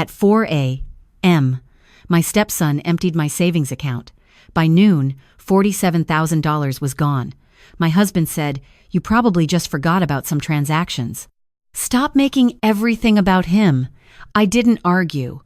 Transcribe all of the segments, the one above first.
At 4 a.m., my stepson emptied my savings account. By noon, $47,000 was gone. My husband said, "You probably just forgot about some transactions." Stop making everything about him. I didn't argue.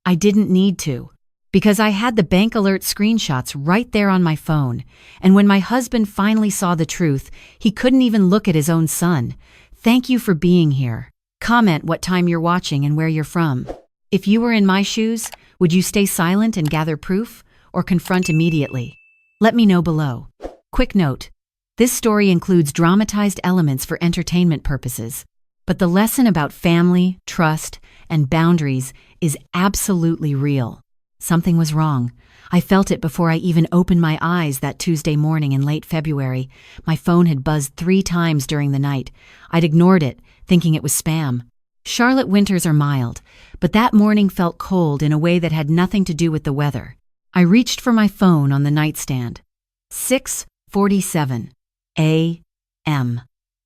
I didn't need to. Because I had the bank alert screenshots right there on my phone. And when my husband finally saw the truth, he couldn't even look at his own son. Thank you for being here. Comment what time you're watching and where you're from. If you were in my shoes, would you stay silent and gather proof, or confront immediately? Let me know below. Quick note: this story includes dramatized elements for entertainment purposes, but the lesson about family, trust, and boundaries is absolutely real. Something was wrong. I felt it before I even opened my eyes that Tuesday morning in late February. My phone had buzzed 3 times during the night. I'd ignored it, thinking it was spam. Charlotte winters are mild, but that morning felt cold in a way that had nothing to do with the weather. I reached for my phone on the nightstand. 6:47 a.m.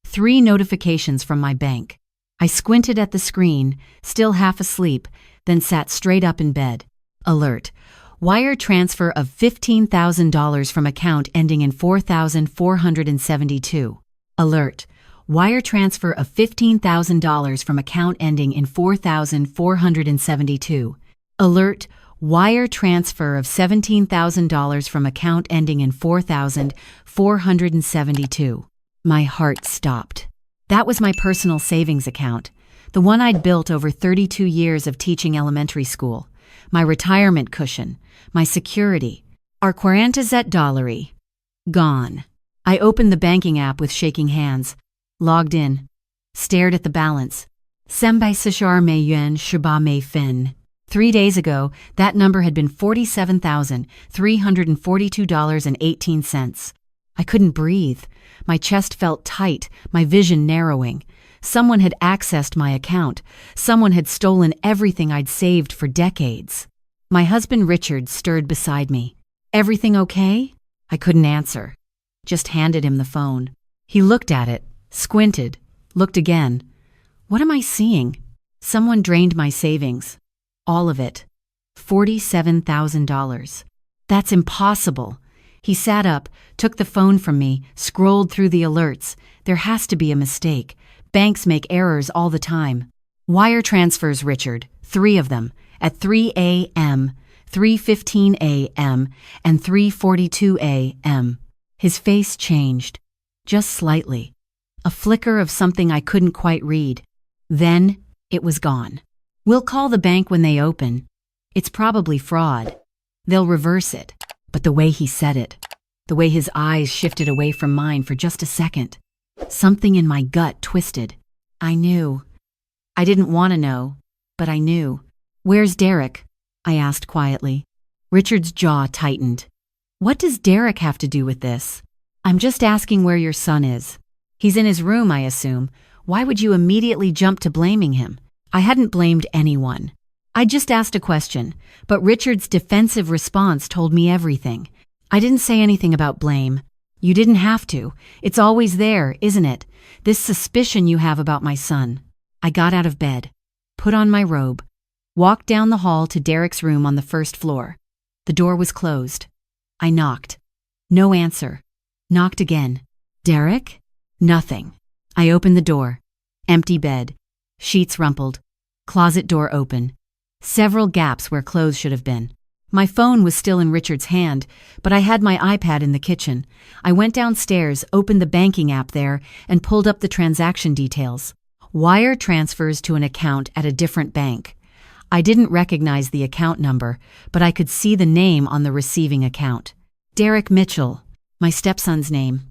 3 notifications from my bank. I squinted at the screen, still half asleep, then sat straight up in bed. Alert: wire transfer of $15,000 from account ending in 4,472. Alert: wire transfer of $15,000 from account ending in 4,472. Alert: wire transfer of $17,000 from account ending in 4,472. My heart stopped. That was my personal savings account, the one I'd built over 32 years of teaching elementary school. My retirement cushion, my security, our $40 gone. I opened the banking app with shaking hands, logged in, stared at the balance. Sembai Sashar Mei Yuan Shiba Mei Fin. 3 days ago, that number had been $47,342.18. I couldn't breathe. My chest felt tight, my vision narrowing. Someone had accessed my account. Someone had stolen everything I'd saved for decades. My husband Richard stirred beside me. "Everything okay?" I couldn't answer. Just handed him the phone. He looked at it, squinted, looked again. What am I seeing? Someone drained my savings. All of it. $47,000. That's impossible. He sat up, took the phone from me, scrolled through the alerts. There has to be a mistake. Banks make errors all the time. Wire transfers, Richard. 3 of them. At 3 a.m., 3:15 a.m., and 3:42 a.m. His face changed. Just slightly. A flicker of something I couldn't quite read. Then, it was gone. "We'll call the bank when they open. It's probably fraud. They'll reverse it." But the way he said it, the way his eyes shifted away from mine for just a second, something in my gut twisted. I knew. I didn't want to know, but I knew. "Where's Derek?" I asked quietly. Richard's jaw tightened. "What does Derek have to do with this?" "I'm just asking where your son is. He's in his room, I assume. Why would you immediately jump to blaming him?" I hadn't blamed anyone. I just asked a question, but Richard's defensive response told me everything. I didn't say anything about blame. "You didn't have to. It's always there, isn't it? This suspicion you have about my son." I got out of bed, put on my robe, walked down the hall to Derek's room on the first floor. The door was closed. I knocked. No answer. Knocked again. "Derek?" Nothing. I opened the door. Empty bed. Sheets rumpled. Closet door open. Several gaps where clothes should have been. My phone was still in Richard's hand, but I had my iPad in the kitchen. I went downstairs, opened the banking app there, and pulled up the transaction details. Wire transfers to an account at a different bank. I didn't recognize the account number, but I could see the name on the receiving account. Derek Mitchell, my stepson's name.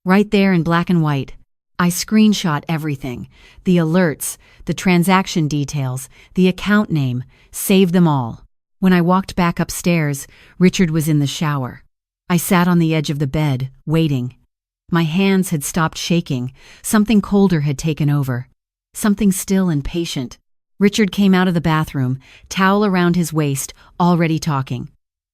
Right there in black and white. I screenshot everything. The alerts, the transaction details, the account name, saved them all. When I walked back upstairs, Richard was in the shower. I sat on the edge of the bed, waiting. My hands had stopped shaking. Something colder had taken over. Something still and patient. Richard came out of the bathroom, towel around his waist, already talking.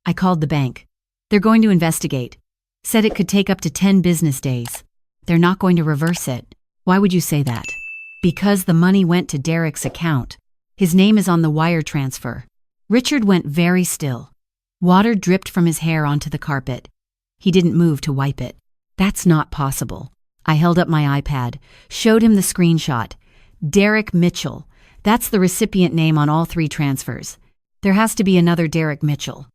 I called the bank. "They're going to investigate. Said it could take up to 10 business days. They're not going to reverse it." "Why would you say that?" "Because the money went to Derek's account." His name is on the wire transfer. Richard went very still. Water dripped from his hair onto the carpet. He didn't move to wipe it. That's not possible. I held up my iPad, showed him the screenshot. Derek Mitchell. That's the recipient name on all 3 transfers. There has to be another Derek Mitchell.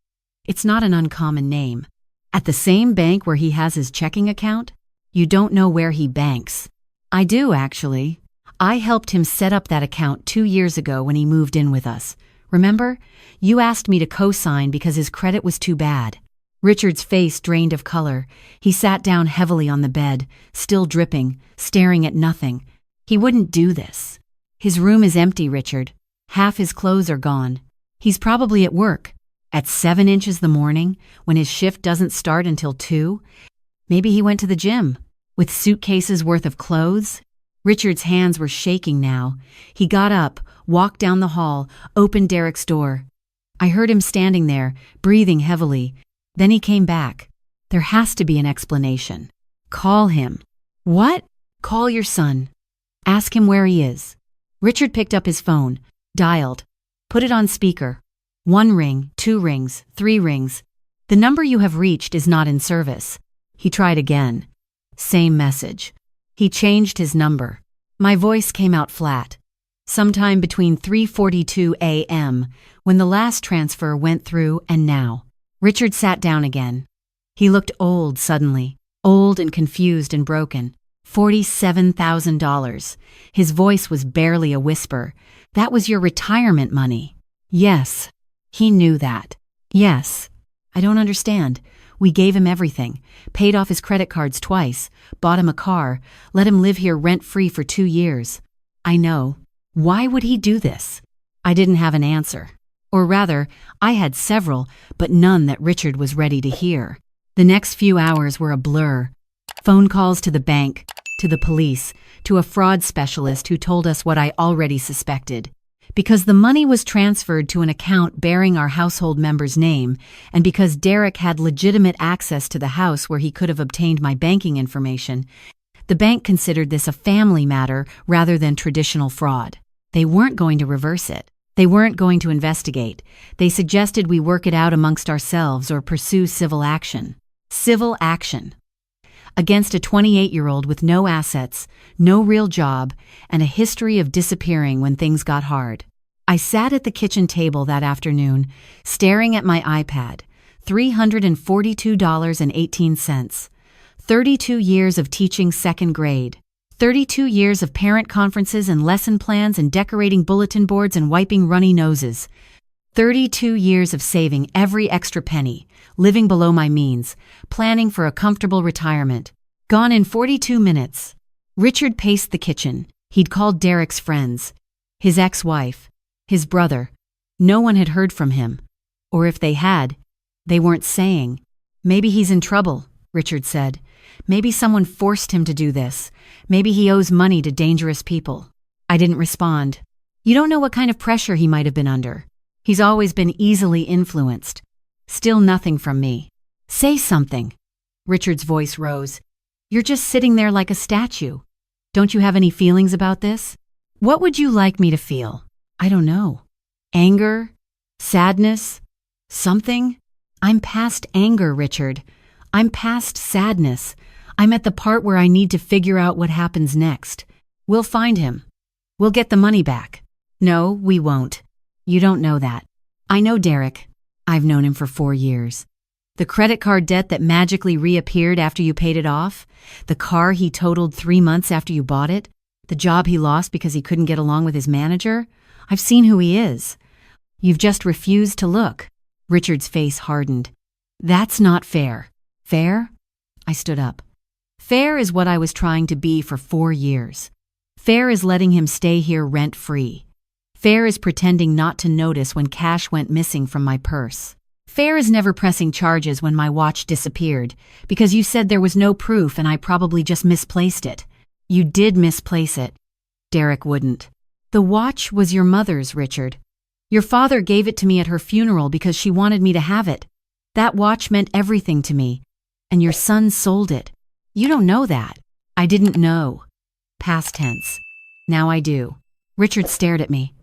It's not an uncommon name. At the same bank where he has his checking account? You don't know where he banks. I do, actually. I helped him set up that account 2 years ago when he moved in with us. Remember? You asked me to co-sign because his credit was too bad. Richard's face drained of color. He sat down heavily on the bed, still dripping, staring at nothing. He wouldn't do this. His room is empty, Richard. Half his clothes are gone. He's probably at work. At 7 inches the morning, when his shift doesn't start until 2? Maybe he went to the gym. With suitcases worth of clothes? Richard's hands were shaking now. He got up, walked down the hall, opened Derek's door. I heard him standing there, breathing heavily. Then he came back. There has to be an explanation. Call him. What? Call your son. Ask him where he is. Richard picked up his phone, dialed, put it on speaker. 1 ring, 2 rings, 3 rings. The number you have reached is not in service. He tried again. Same message. He changed his number. My voice came out flat. Sometime between 3:42 a.m., when the last transfer went through, and now. Richard sat down again. He looked old suddenly, old and confused and broken. $47,000. His voice was barely a whisper. That was your retirement money. Yes. He knew that. Yes. I don't understand. We gave him everything, paid off his credit cards twice, bought him a car, let him live here rent-free for 2 years. I know. Why would he do this? I didn't have an answer. Or rather, I had several, but none that Richard was ready to hear. The next few hours were a blur. Phone calls to the bank, to the police, to a fraud specialist who told us what I already suspected. Because the money was transferred to an account bearing our household member's name, and because Derek had legitimate access to the house where he could have obtained my banking information, the bank considered this a family matter rather than traditional fraud. They weren't going to reverse it. They weren't going to investigate. They suggested we work it out amongst ourselves or pursue civil action. Civil action. Against a 28-year-old with no assets, no real job, and a history of disappearing when things got hard. I sat at the kitchen table that afternoon, staring at my iPad. $342.18. 32 years of teaching 2nd grade. 32 years of parent conferences and lesson plans and decorating bulletin boards and wiping runny noses. 32 years of saving every extra penny, living below my means, planning for a comfortable retirement. Gone in 42 minutes. Richard paced the kitchen. He'd called Derek's friends, his ex-wife, his brother. No one had heard from him. Or if they had, they weren't saying. Maybe he's in trouble, Richard said. Maybe someone forced him to do this. Maybe he owes money to dangerous people. I didn't respond. You don't know what kind of pressure he might have been under. He's always been easily influenced. Still nothing from me. Say something. Richard's voice rose. You're just sitting there like a statue. Don't you have any feelings about this? What would you like me to feel? I don't know. Anger? Sadness? Something? I'm past anger, Richard. I'm past sadness. I'm at the part where I need to figure out what happens next. We'll find him. We'll get the money back. No, we won't. You don't know that. I know Derek. I've known him for 4 years. The credit card debt that magically reappeared after you paid it off, the car he totaled 3 months after you bought it, the job he lost because he couldn't get along with his manager. I've seen who he is. You've just refused to look. Richard's face hardened. That's not fair. Fair? I stood up. Fair is what I was trying to be for 4 years. Fair is letting him stay here rent-free. Fair is pretending not to notice when cash went missing from my purse. Fair is never pressing charges when my watch disappeared, because you said there was no proof and I probably just misplaced it. You did misplace it. Derek wouldn't. The watch was your mother's, Richard. Your father gave it to me at her funeral because she wanted me to have it. That watch meant everything to me, and your son sold it. You don't know that. I didn't know. Past tense. Now I do. Richard stared at me.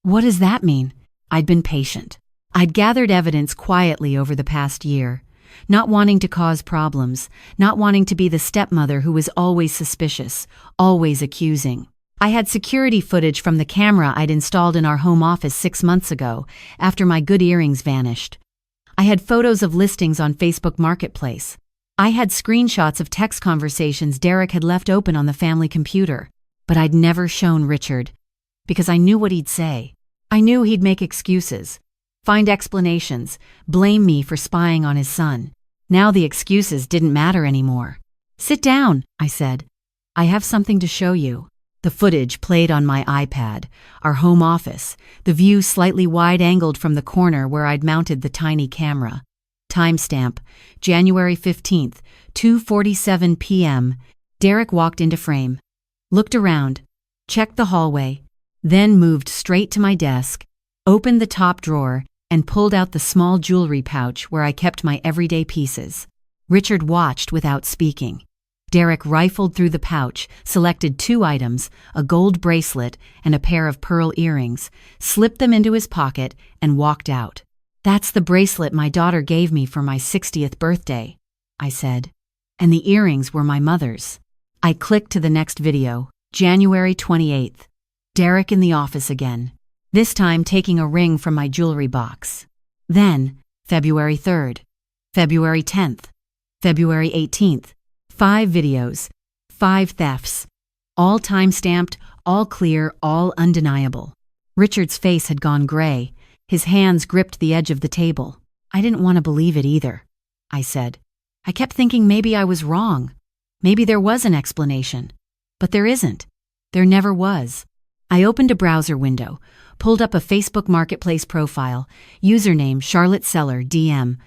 What does that mean? I'd been patient. I'd gathered evidence quietly over the past year, not wanting to cause problems, not wanting to be the stepmother who was always suspicious, always accusing. I had security footage from the camera I'd installed in our home office 6 months ago, after my good earrings vanished. I had photos of listings on Facebook Marketplace. I had screenshots of text conversations Derek had left open on the family computer. But I'd never shown Richard, because I knew what he'd say. I knew he'd make excuses, find explanations, blame me for spying on his son. Now the excuses didn't matter anymore. "Sit down," I said. "I have something to show you." The footage played on my iPad, our home office, the view slightly wide-angled from the corner where I'd mounted the tiny camera. Timestamp, January 15th, 2:47 p.m. Derek walked into frame, looked around, checked the hallway, then moved straight to my desk, opened the top drawer, and pulled out the small jewelry pouch where I kept my everyday pieces. Richard watched without speaking. Derek rifled through the pouch, selected 2 items, a gold bracelet and a pair of pearl earrings, slipped them into his pocket, and walked out. "That's the bracelet my daughter gave me for my 60th birthday," I said. "And the earrings were my mother's." I clicked to the next video, January 28th. Derek in the office again, this time taking a ring from my jewelry box. Then, February 3rd, February 10th, February 18th. 5 videos, 5 thefts. All time-stamped, all clear, all undeniable. Richard's face had gone gray. His hands gripped the edge of the table. "I didn't want to believe it either," I said. "I kept thinking maybe I was wrong. Maybe there was an explanation. But there isn't. There never was." I opened a browser window, pulled up a Facebook Marketplace profile, username Charlotte Seller, DM.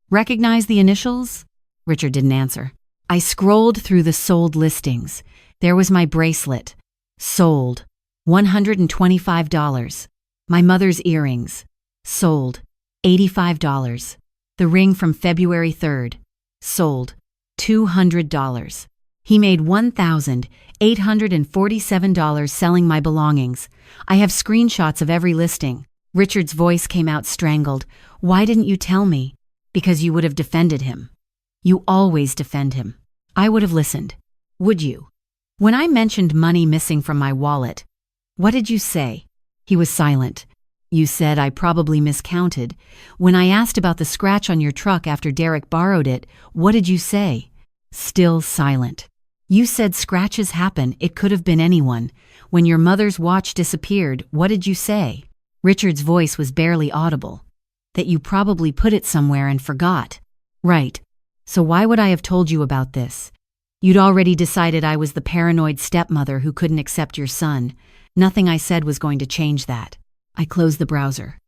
"Recognize the initials?" Richard didn't answer. I scrolled through the sold listings. There was my bracelet. Sold. $125. My mother's earrings. Sold. $85. The ring from February 3rd. Sold. $200. He made $1,847 selling my belongings. I have screenshots of every listing. Richard's voice came out strangled. "Why didn't you tell me?" "Because you would have defended him. You always defend him." "I would have listened. Would you? When I mentioned money missing from my wallet, what did you say?" He was silent. "You said I probably miscounted. When I asked about the scratch on your truck after Derek borrowed it, what did you say?" Still silent. "You said scratches happen, it could have been anyone. When your mother's watch disappeared, what did you say?" Richard's voice was barely audible. "That you probably put it somewhere and forgot." "Right. So why would I have told you about this? You'd already decided I was the paranoid stepmother who couldn't accept your son. Nothing I said was going to change that." I closed the browser.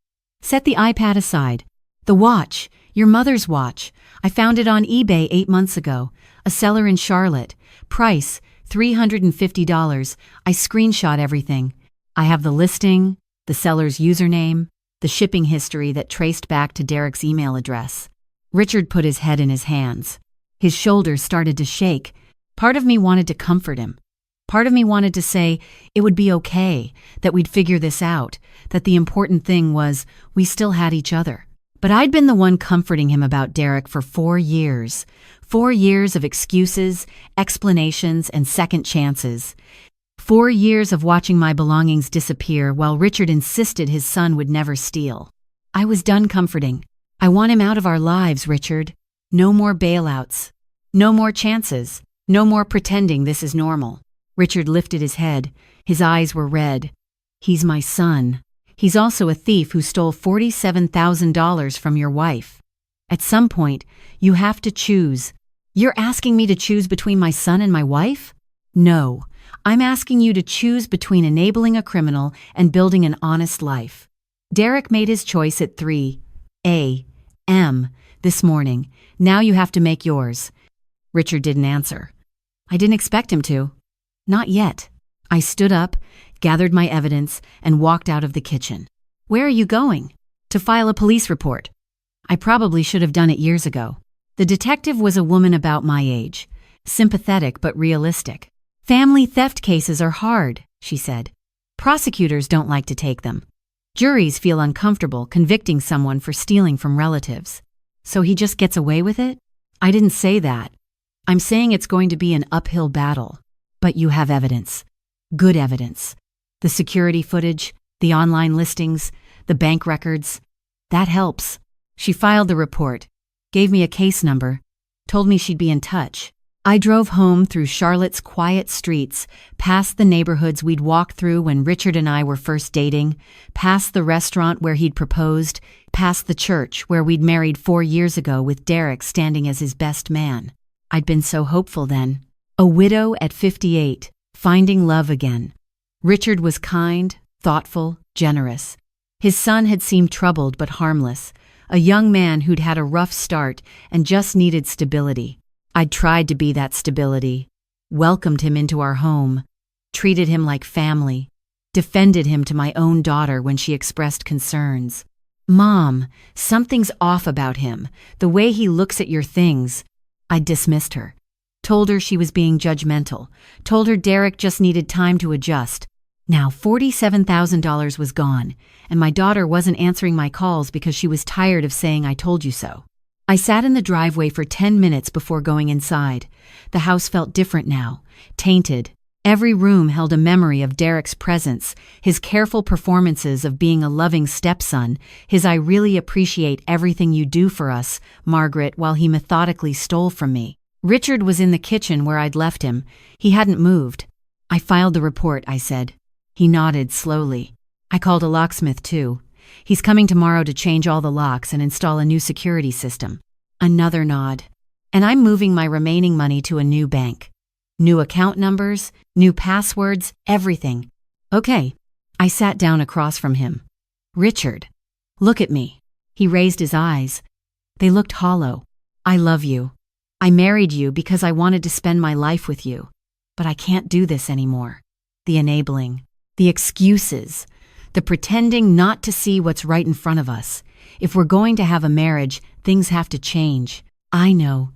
"Set the iPad aside. The watch, your mother's watch. I found it on eBay 8 months ago. A seller in Charlotte. Price, $350. I screenshot everything. I have the listing, the seller's username, the shipping history that traced back to Derek's email address." Richard put his head in his hands. His shoulders started to shake. Part of me wanted to comfort him. Part of me wanted to say it would be okay, that we'd figure this out, that the important thing was we still had each other. But I'd been the one comforting him about Derek for 4 years. 4 years of excuses, explanations, and second chances. 4 years of watching my belongings disappear while Richard insisted his son would never steal. I was done comforting. "I want him out of our lives, Richard. No more bailouts. No more chances. No more pretending this is normal." Richard lifted his head. His eyes were red. "He's my son. He's also a thief who stole $47,000 from your wife. At some point, you have to choose." "You're asking me to choose between my son and my wife?" "No. I'm asking you to choose between enabling a criminal and building an honest life." Derek made his choice at 3 a.m. this morning. Now you have to make yours." Richard didn't answer. I didn't expect him to. Not yet. I stood up, gathered my evidence, and walked out of the kitchen. "Where are you going?" "To file a police report." I probably should have done it years ago. The detective was a woman about my age, sympathetic but realistic. "Family theft cases are hard," she said. "Prosecutors don't like to take them." Juries feel uncomfortable convicting someone for stealing from relatives. So he just gets away with it? I didn't say that. I'm saying it's going to be an uphill battle. But you have evidence. Good evidence. The security footage, the online listings, the bank records. That helps. She filed the report, gave me a case number, told me she'd be in touch. I drove home through Charlotte's quiet streets, past the neighborhoods we'd walked through when Richard and I were first dating, past the restaurant where he'd proposed, past the church where we'd married 4 years ago with Derek standing as his best man. I'd been so hopeful then. A widow at 58, finding love again. Richard was kind, thoughtful, generous. His son had seemed troubled but harmless, a young man who'd had a rough start and just needed stability. I'd tried to be that stability, welcomed him into our home, treated him like family, defended him to my own daughter when she expressed concerns. Mom, something's off about him, the way he looks at your things. I dismissed her, told her she was being judgmental, told her Derek just needed time to adjust. Now $47,000 was gone, and my daughter wasn't answering my calls because she was tired of saying I told you so. I sat in the driveway for 10 minutes before going inside. The house felt different now, tainted. Every room held a memory of Derek's presence, his careful performances of being a loving stepson, his "I really appreciate everything you do for us, Margaret," while he methodically stole from me. Richard was in the kitchen where I'd left him. He hadn't moved. I filed the report, I said. He nodded slowly. I called a locksmith too. He's coming tomorrow to change all the locks and install a new security system. Another nod. And I'm moving my remaining money to a new bank. New account numbers, new passwords, everything. Okay. I sat down across from him. Richard, look at me. He raised his eyes. They looked hollow. I love you. I married you because I wanted to spend my life with you. But I can't do this anymore. The enabling, the excuses, the pretending not to see what's right in front of us. If we're going to have a marriage, things have to change. I know.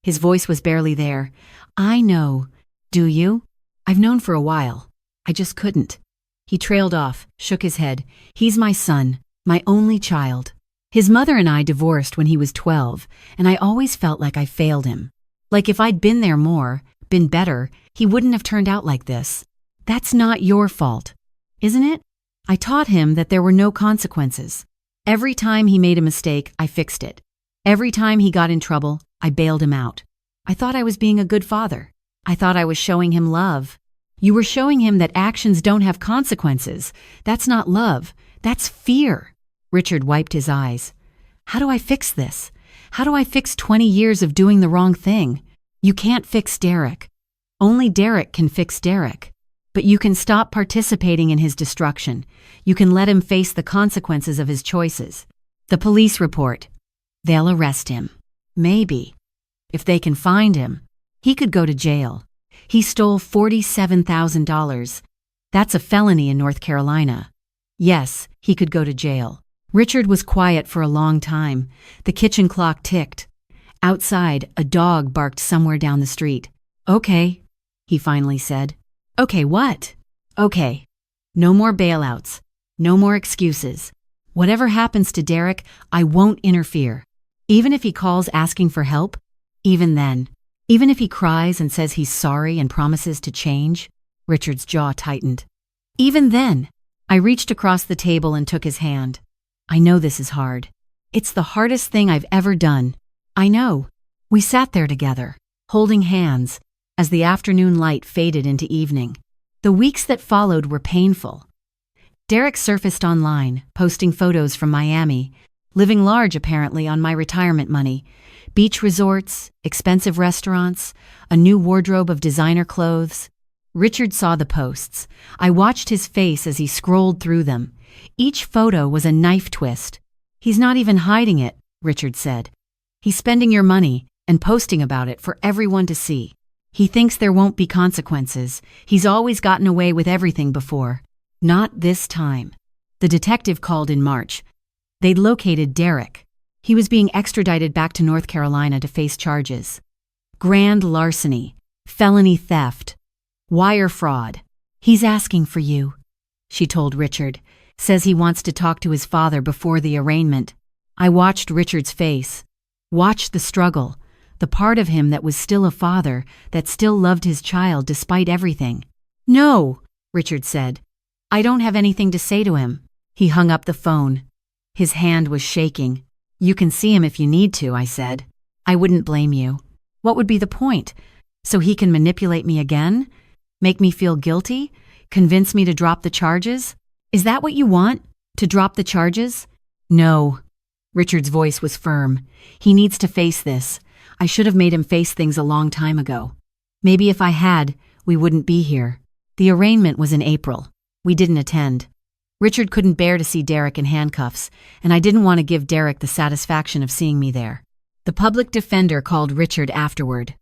His voice was barely there. I know. Do you? I've known for a while. I just couldn't. He trailed off, shook his head. He's my son, my only child. His mother and I divorced when he was 12, and I always felt like I failed him. Like if I'd been there more, been better, he wouldn't have turned out like this. That's not your fault, isn't it? I taught him that there were no consequences. Every time he made a mistake, I fixed it. Every time he got in trouble, I bailed him out. I thought I was being a good father. I thought I was showing him love. You were showing him that actions don't have consequences. That's not love. That's fear. Richard wiped his eyes. How do I fix this? How do I fix 20 years of doing the wrong thing? You can't fix Derek. Only Derek can fix Derek. But you can stop participating in his destruction. You can let him face the consequences of his choices. The police report. They'll arrest him. Maybe. If they can find him, he could go to jail. He stole $47,000. That's a felony in North Carolina. Yes, he could go to jail. Richard was quiet for a long time. The kitchen clock ticked. Outside, a dog barked somewhere down the street. Okay, he finally said. Okay, what? Okay. No more bailouts. No more excuses. Whatever happens to Derek, I won't interfere. Even if he calls asking for help, even then. Even if he cries and says he's sorry and promises to change. Richard's jaw tightened. Even then. I reached across the table and took his hand. I know this is hard. It's the hardest thing I've ever done. I know. We sat there together, holding hands, as the afternoon light faded into evening. The weeks that followed were painful. Derek surfaced online, posting photos from Miami, living large apparently on my retirement money, beach resorts, expensive restaurants, a new wardrobe of designer clothes. Richard saw the posts. I watched his face as he scrolled through them. Each photo was a knife twist. He's not even hiding it, Richard said. He's spending your money and posting about it for everyone to see. He thinks there won't be consequences. He's always gotten away with everything before. Not this time. The detective called in March. They'd located Derek. He was being extradited back to North Carolina to face charges. Grand larceny, felony theft, wire fraud. He's asking for you, she told Richard. Says he wants to talk to his father before the arraignment. I watched Richard's face. Watched the struggle. The part of him that was still a father, that still loved his child despite everything. "No," Richard said. "I don't have anything to say to him." He hung up the phone. His hand was shaking. "You can see him if you need to," I said. "I wouldn't blame you. What would be the point? So he can manipulate me again? Make me feel guilty? Convince me to drop the charges? Is that what you want? To drop the charges?" "No." Richard's voice was firm. "He needs to face this. I should have made him face things a long time ago. Maybe if I had, we wouldn't be here." The arraignment was in April. We didn't attend. Richard couldn't bear to see Derek in handcuffs, and I didn't want to give Derek the satisfaction of seeing me there. The public defender called Richard afterward.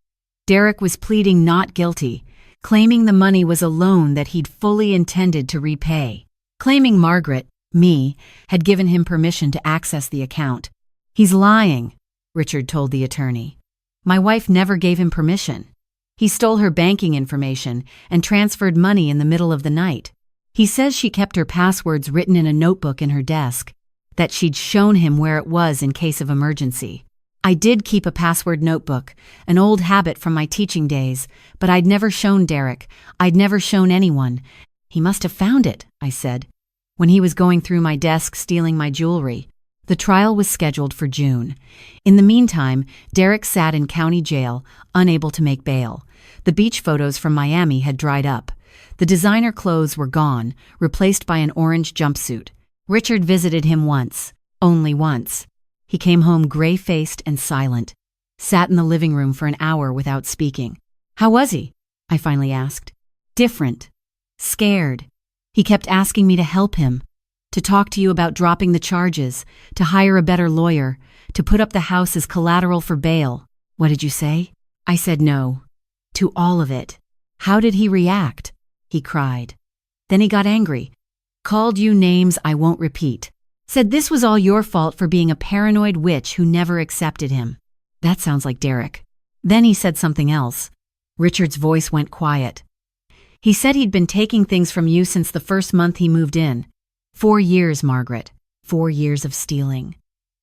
Derek was pleading not guilty, claiming the money was a loan that he'd fully intended to repay, claiming Margaret, me, had given him permission to access the account. "He's lying," Richard told the attorney. "My wife never gave him permission. He stole her banking information and transferred money in the middle of the night. He says she kept her passwords written in a notebook in her desk, that she'd shown him where it was in case of emergency. I did keep a password notebook, an old habit from my teaching days, but I'd never shown Derek. I'd never shown anyone. He must have found it," I said, when he was going through my desk stealing my jewelry. The trial was scheduled for June. In the meantime, Derek sat in county jail, unable to make bail. The beach photos from Miami had dried up. The designer clothes were gone, replaced by an orange jumpsuit. Richard visited him once, only once. He came home gray-faced and silent, sat in the living room for an hour without speaking. "How was he?" I finally asked. "Different. Scared. He kept asking me to help him, to talk to you about dropping the charges, to hire a better lawyer, to put up the house as collateral for bail." "What did you say?" I said no. To all of it. "How did he react?" He cried. Then he got angry. Called you names I won't repeat. Said this was all your fault for being a paranoid witch who never accepted him. That sounds like Derek. Then he said something else. Richard's voice went quiet. He said he'd been taking things from you since the first month he moved in. 4 years, Margaret. 4 years of stealing.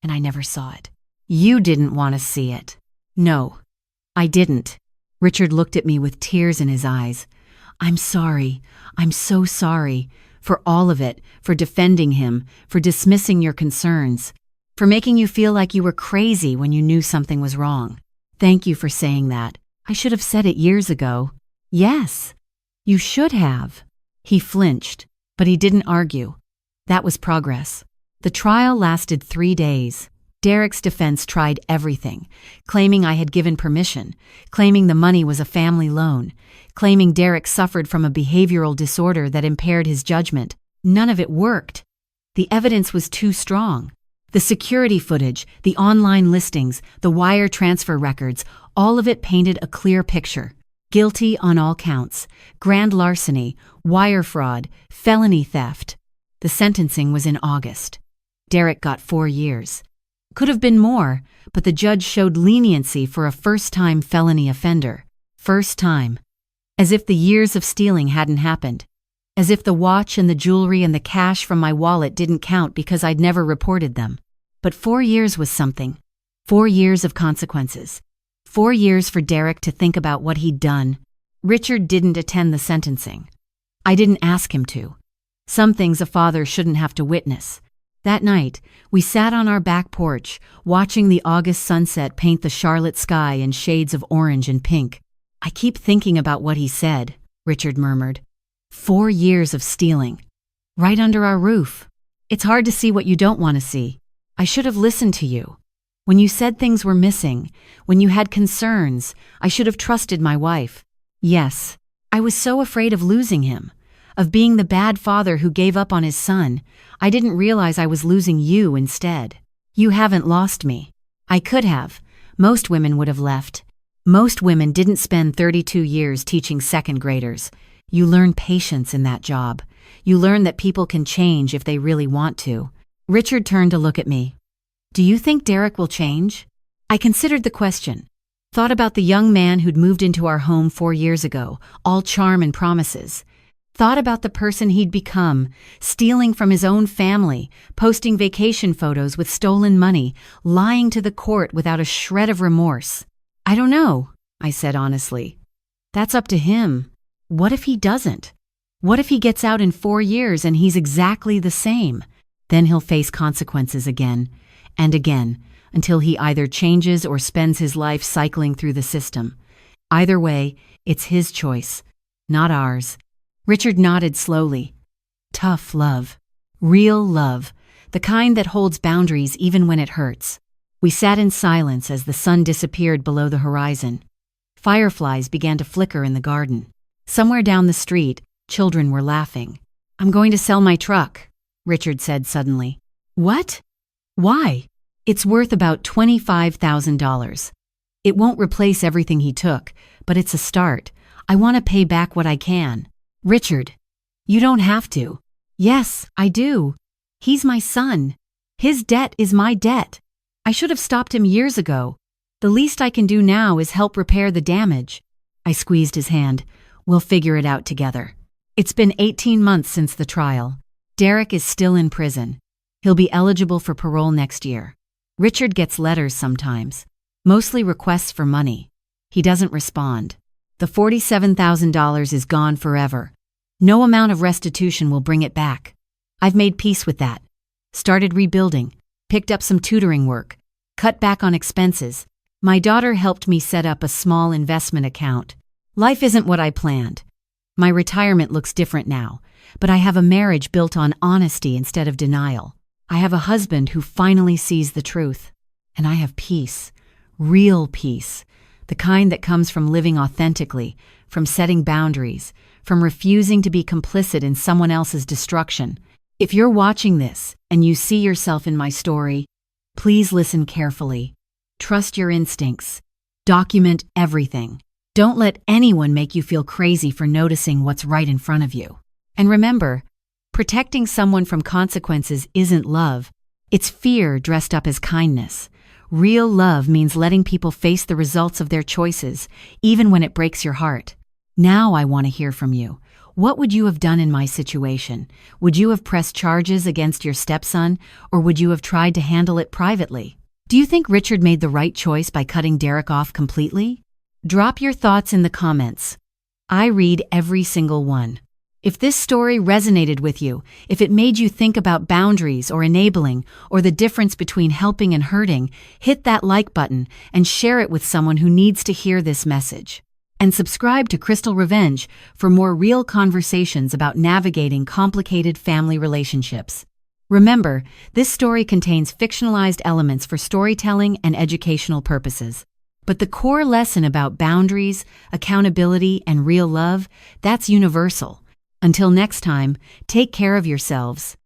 And I never saw it. You didn't want to see it. No, I didn't. Richard looked at me with tears in his eyes. I'm sorry. I'm so sorry. For all of it, for defending him, for dismissing your concerns, for making you feel like you were crazy when you knew something was wrong. Thank you for saying that. I should have said it years ago. Yes, you should have. He flinched, but he didn't argue. That was progress. The trial lasted 3 days. Derek's defense tried everything, claiming I had given permission, claiming the money was a family loan, claiming Derek suffered from a behavioral disorder that impaired his judgment. None of it worked. The evidence was too strong. The security footage, the online listings, the wire transfer records, all of it painted a clear picture. Guilty on all counts: grand larceny, wire fraud, felony theft. The sentencing was in August. Derek got 4 years. Could have been more, but the judge showed leniency for a first-time felony offender. First time. As if the years of stealing hadn't happened. As if the watch and the jewelry and the cash from my wallet didn't count because I'd never reported them. But 4 years was something. 4 years of consequences. 4 years for Derek to think about what he'd done. Richard didn't attend the sentencing. I didn't ask him to. Some things a father shouldn't have to witness. That night, we sat on our back porch, watching the August sunset paint the Charlotte sky in shades of orange and pink. I keep thinking about what he said, Richard murmured. 4 years of stealing. Right under our roof. It's hard to see what you don't want to see. I should have listened to you. When you said things were missing, when you had concerns, I should have trusted my wife. Yes, I was so afraid of losing him, of being the bad father who gave up on his son. I didn't realize I was losing you instead. You haven't lost me. I could have. Most women would have left. Most women didn't spend 32 years teaching second graders. You learn patience in that job. You learn that people can change if they really want to. Richard turned to look at me. Do you think Derek will change? I considered the question. Thought about the young man who'd moved into our home 4 years ago, all charm and promises. Thought about the person he'd become, stealing from his own family, posting vacation photos with stolen money, lying to the court without a shred of remorse. I don't know, I said honestly. That's up to him. What if he doesn't? What if he gets out in 4 years and he's exactly the same? Then he'll face consequences again and again until he either changes or spends his life cycling through the system. Either way, it's his choice, not ours. Richard nodded slowly. Tough love. Real love. The kind that holds boundaries even when it hurts. We sat in silence as the sun disappeared below the horizon. Fireflies began to flicker in the garden. Somewhere down the street, children were laughing. I'm going to sell my truck, Richard said suddenly. What? Why? It's worth about $25,000. It won't replace everything he took, but it's a start. I want to pay back what I can. Richard, you don't have to. Yes, I do. He's my son. His debt is my debt. I should have stopped him years ago. The least I can do now is help repair the damage. I squeezed his hand. We'll figure it out together. It's been 18 months since the trial. Derek is still in prison. He'll be eligible for parole next year. Richard gets letters sometimes, mostly requests for money. He doesn't respond. The $47,000 is gone forever. No amount of restitution will bring it back. I've made peace with that. Started rebuilding, picked up some tutoring work, cut back on expenses. My daughter helped me set up a small investment account. Life isn't what I planned. My retirement looks different now, but I have a marriage built on honesty instead of denial. I have a husband who finally sees the truth. And I have peace, real peace, the kind that comes from living authentically, from setting boundaries, from refusing to be complicit in someone else's destruction. If you're watching this and you see yourself in my story, please listen carefully. Trust your instincts. Document everything. Don't let anyone make you feel crazy for noticing what's right in front of you. And remember, protecting someone from consequences isn't love. It's fear dressed up as kindness. Real love means letting people face the results of their choices, even when it breaks your heart. Now I want to hear from you. What would you have done in my situation? Would you have pressed charges against your stepson, or would you have tried to handle it privately? Do you think Richard made the right choice by cutting Derek off completely? Drop your thoughts in the comments. I read every single one. If this story resonated with you, if it made you think about boundaries or enabling, or the difference between helping and hurting, hit that like button and share it with someone who needs to hear this message. And subscribe to Crystal Revenge for more real conversations about navigating complicated family relationships. Remember, this story contains fictionalized elements for storytelling and educational purposes. But the core lesson about boundaries, accountability, and real love, that's universal. Until next time, take care of yourselves.